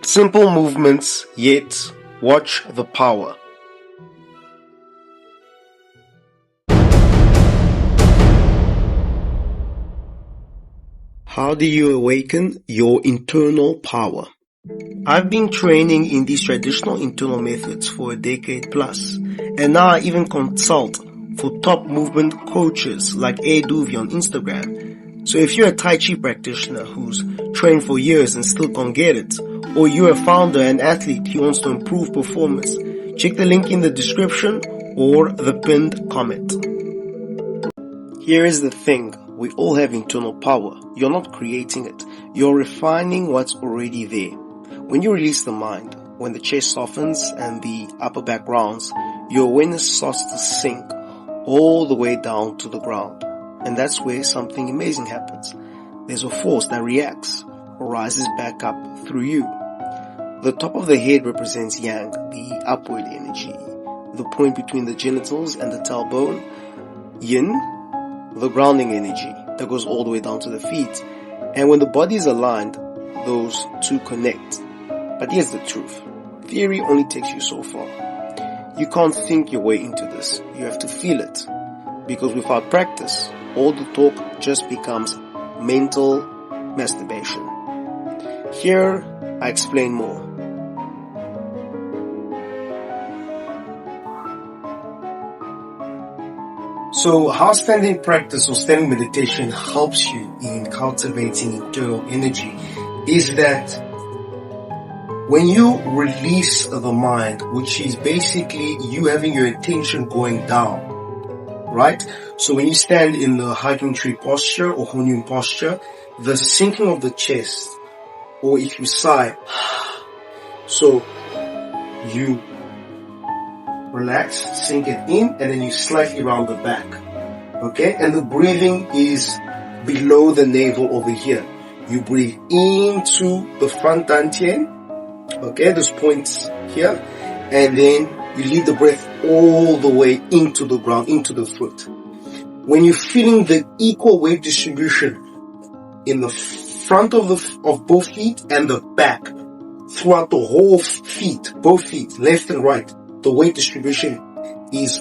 Simple movements, yet watch the power. How do you awaken your internal power? I've been training in these traditional internal methods for a decade plus, and now I even consult for top movement coaches like Duvi on Instagram. So if you're a Tai Chi practitioner who's trained for years and still can't get it, or you're a founder and athlete who wants to improve performance, check the link in the description or the pinned comment. Here is the thing, we all have internal power. You're not creating it, you're refining what's already there. When you release the mind, when the chest softens and the upper back rounds, your awareness starts to sink all the way down to the ground. And that's where something amazing happens. There's a force that reacts, rises back up through you. The top of the head represents yang, the upward energy. The point between the genitals and the tailbone, yin, the grounding energy that goes all the way down to the feet. And when the body is aligned, those two connect. But here's the truth. Theory only takes you so far. You can't think your way into this. You have to feel it. Because without practice, all the talk just becomes mental masturbation. Here, I explain more. So how standing practice or standing meditation helps you in cultivating internal energy is that when you release the mind, which is basically you having your attention going down, right? So when you stand in the hiking tree posture or Hunyun posture, the sinking of the chest, or if you sigh, so you relax, sink it in, and then you slightly round the back. Okay? And the breathing is below the navel over here. You breathe into the front Dantien, okay, those points here, and then you lead the breath all the way into the ground, into the foot. When you're feeling the equal weight distribution in the front of both feet and the back, throughout the whole feet, both feet, left and right, the weight distribution is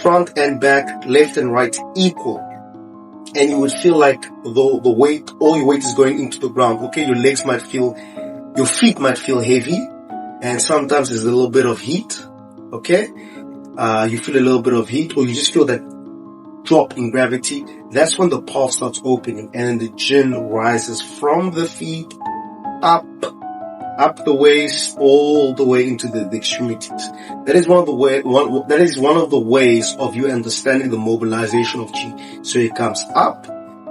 front and back, left and right equal. And you would feel like the weight, all your weight is going into the ground. Okay, your legs might feel, your feet might feel heavy, and sometimes there's a little bit of heat. Okay, you feel a little bit of heat, or you just feel that drop in gravity. That's when the path starts opening, and then the Jin rises from the feet up the waist, all the way into the extremities. That is one of the ways of you understanding the mobilization of Qi. So it comes up,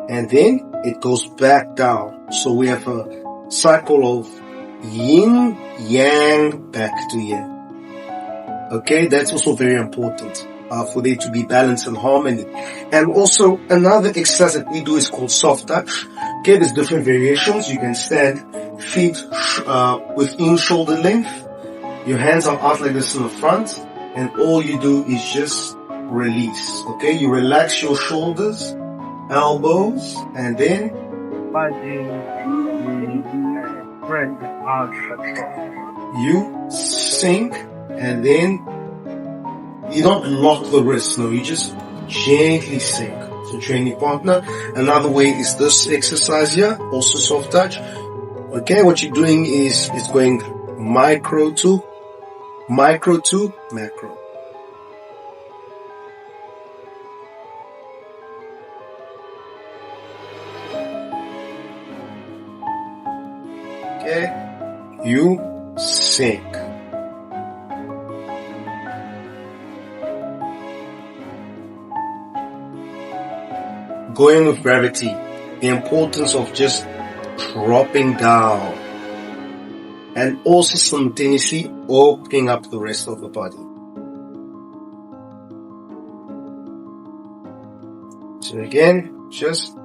and then it goes back down. So we have a cycle of yin, yang, back to yin. Okay, that's also very important for there to be balance and harmony. And also another exercise that we do is called soft touch. Okay, there's different variations. You can stand feet within shoulder length. Your hands are out like this in the front, and all you do is just release. Okay, you relax your shoulders, elbows, and then you sink, and then you don't lock the wrist, no, you just gently sink. So train your partner. Another way is this exercise here, also soft touch. Okay, what you're doing is it's going micro to macro. Okay, you sink. Going with gravity, the importance of just dropping down and also simultaneously opening up the rest of the body. So again, just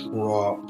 drop.